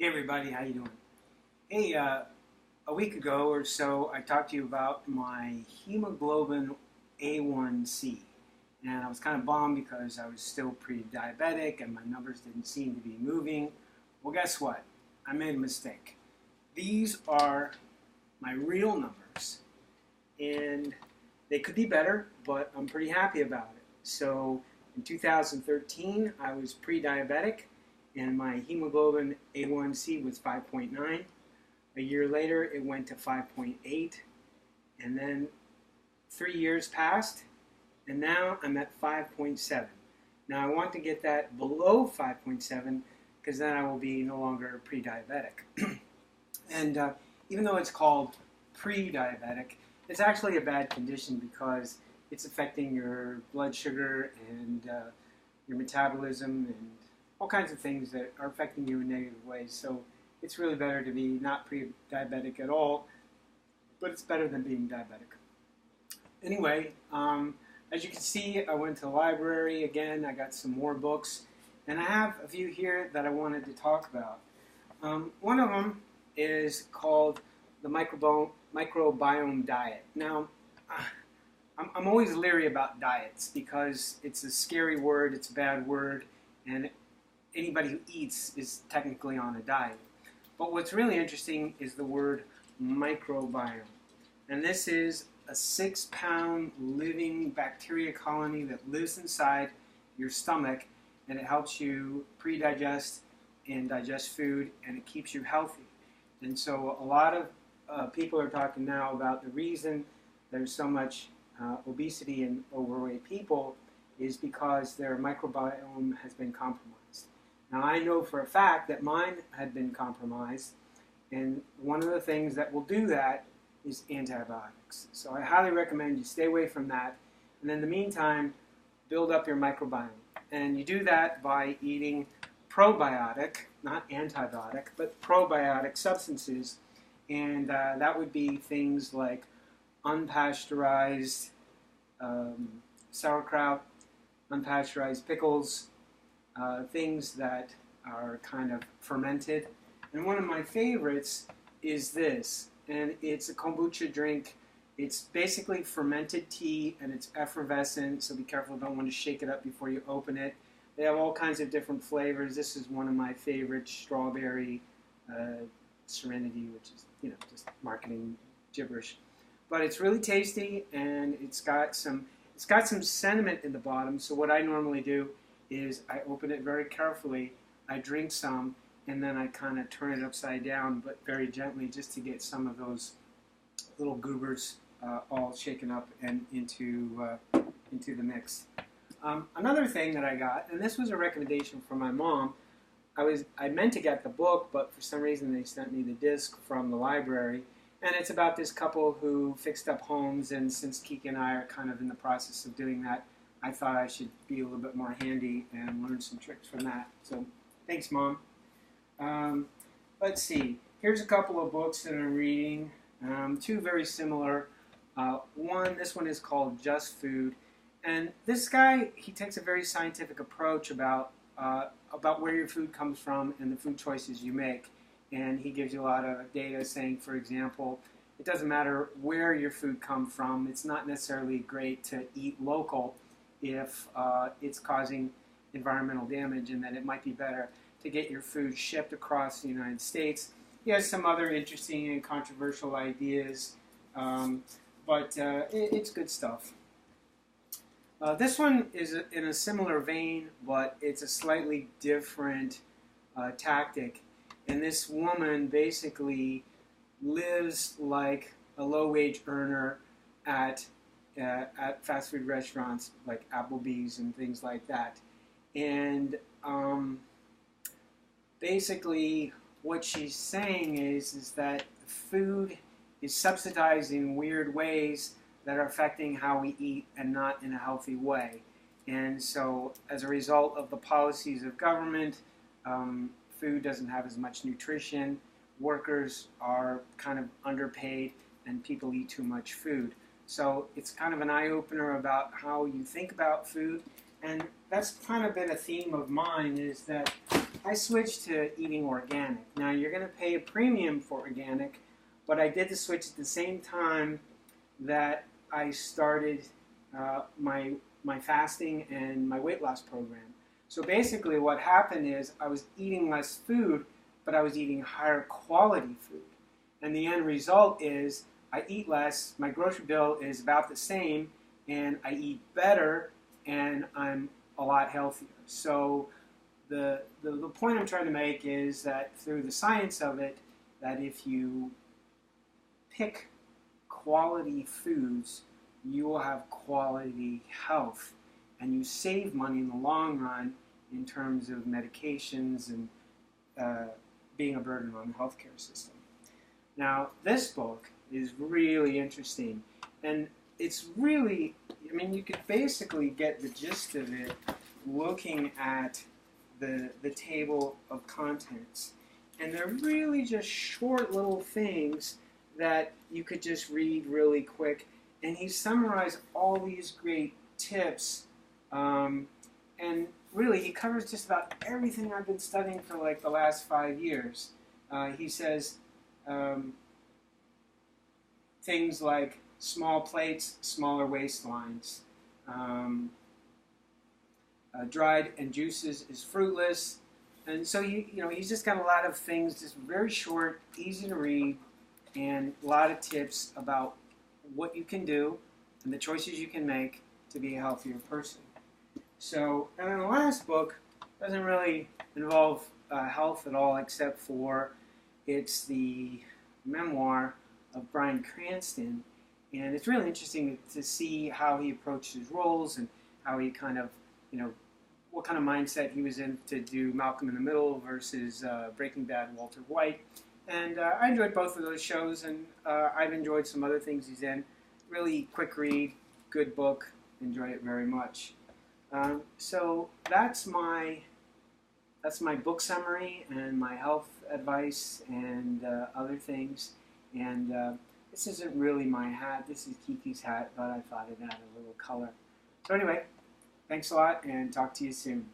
Hey everybody, how you doing? Hey, a week ago or so, I talked to you about my hemoglobin A1c, and I was kind of bummed because I was still pre-diabetic and my numbers didn't seem to be moving. Well, guess what? I made a mistake. These are my real numbers, and they could be better, but I'm pretty happy about it. So, in 2013, I was pre-diabetic, and my hemoglobin A1c was 5.9. A year later, it went to 5.8, and then 3 years passed, and now I'm at 5.7. Now I want to get that below 5.7 because then I will be no longer pre-diabetic. And even though it's called pre-diabetic, it's actually a bad condition because it's affecting your blood sugar and your metabolism and all kinds of things that are affecting you in negative ways. So it's really better to be not pre-diabetic at all, but it's better than being diabetic. Anyway, as you can see, I went to the library again. I got some more books, and I have a few here that I wanted to talk about. One of them is called the microbiome diet. Now, I'm always leery about diets because it's a scary word, it's a bad word, and anybody who eats is technically on a diet. But what's really interesting is the word microbiome. And this is a 6-pound living bacteria colony that lives inside your stomach, and it helps you pre-digest and digest food, and it keeps you healthy. And so a lot of people are talking now about the reason there's so much obesity in overweight people is because their microbiome has been compromised. Now, I know for a fact that mine had been compromised, and one of the things that will do that is antibiotics. So I highly recommend you stay away from that, and in the meantime, build up your microbiome. And you do that by eating probiotic, not antibiotic, but probiotic substances, and that would be things like unpasteurized sauerkraut, unpasteurized pickles, things that are kind of fermented. And one of my favorites is this, and it's a kombucha drink. It's basically fermented tea, and it's effervescent, so be careful, don't want to shake it up before you open it. They have all kinds of different flavors. This is one of my favorites, strawberry serenity, which is, just marketing gibberish. But it's really tasty, and it's got some sediment in the bottom. So what I normally do is I open it very carefully, I drink some, and then I kind of turn it upside down, but very gently, just to get some of those little goobers all shaken up and into the mix. Another thing that I got, and this was a recommendation from my mom. I meant to get the book, but for some reason they sent me the disc from the library. And it's about this couple who fixed up homes, and since Kiki and I are kind of in the process of doing that, I thought I should be a little bit more handy and learn some tricks from that. So, thanks, Mom. Let's see. Here's a couple of books that I'm reading. Two very similar. This one is called Just Food. And this guy, he takes a very scientific approach about where your food comes from and the food choices you make. And he gives you a lot of data saying, for example, it doesn't matter where your food comes from. It's not necessarily great to eat local if it's causing environmental damage, and that it might be better to get your food shipped across the United States. He has some other interesting and controversial ideas, but it's good stuff. This one is in a similar vein, but it's a slightly different tactic. And this woman basically lives like a low-wage earner at fast food restaurants like Applebee's and things like that. And basically what she's saying is that food is subsidized in weird ways that are affecting how we eat and not in a healthy way. And so as a result of the policies of government, food doesn't have as much nutrition, workers are kind of underpaid, and people eat too much food. So it's kind of an eye-opener about how you think about food, and that's kind of been a theme of mine, is that I switched to eating organic. Now, you're going to pay a premium for organic, but I did the switch at the same time that I started my fasting and my weight loss program. So basically what happened is I was eating less food, but I was eating higher quality food. And the end result is I eat less, my grocery bill is about the same, and I eat better, and I'm a lot healthier. So the point I'm trying to make is that through the science of it, that if you pick quality foods, you will have quality health, and you save money in the long run in terms of medications and being a burden on the healthcare system. Now, this book is really interesting, and it's really, I mean, you could basically get the gist of it looking at the table of contents. And they're really just short little things that you could just read really quick. And he summarized all these great tips. And really, he covers just about everything I've been studying for like the last 5 years. He says things like small plates, smaller waistlines. Dried and juices is fruitless. And so he's just got a lot of things, just very short, easy to read, and a lot of tips about what you can do and the choices you can make to be a healthier person. So, and then the last book doesn't really involve health at all, except for it's the memoir of Bryan Cranston, and it's really interesting to see how he approached his roles and how he kind of, what kind of mindset he was in to do Malcolm in the Middle versus Breaking Bad Walter White. And I enjoyed both of those shows, and I've enjoyed some other things he's in. Really quick read, good book, enjoy it very much. So that's my book summary and my health advice and other things. And this isn't really my hat. This is Kiki's hat, but I thought it added a little color. So anyway, thanks a lot, and talk to you soon.